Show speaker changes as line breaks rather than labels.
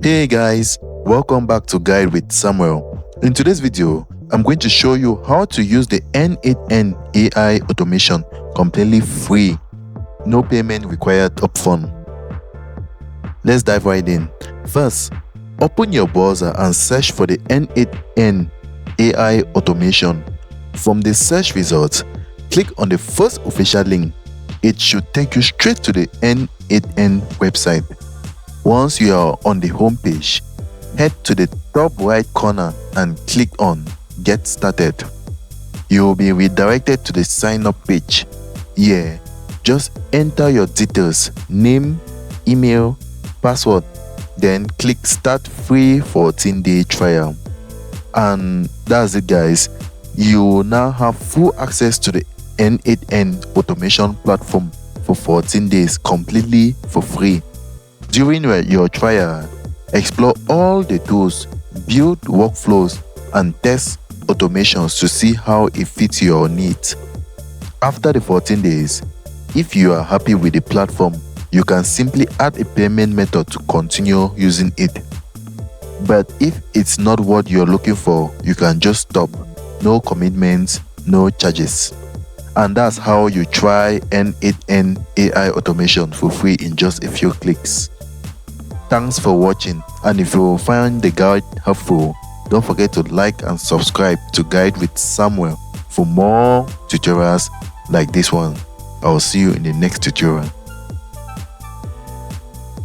Hey guys, welcome back to Guide with Samuel. In today's video, I'm going to show you how to use the n8n AI automation completely free. No payment required upfront. Let's dive right in. First, open your browser and search for the n8n AI automation. From the search results, click on the first official link. It should take you straight to the n8n website. Once you are on the home page, head to the top right corner and click on Get Started. You will be redirected to the sign up page. Here, just enter your details, name, email, password, then click Start Free 14-day trial. And that's it guys. You will now have full access to the n8n automation platform for 14 days completely for free. During your trial, explore all the tools, build workflows, and test automations to see how it fits your needs. After the 14 days, if you are happy with the platform, you can simply add a payment method to continue using it. But if it's not what you're looking for, you can just stop. No commitments, no charges. And that's how you try n8n AI automation for free in just a few clicks. Thanks for watching, and if you find the guide helpful, don't forget to like and subscribe to Guide with Samuel for more tutorials like this one. I'll see you in the next tutorial.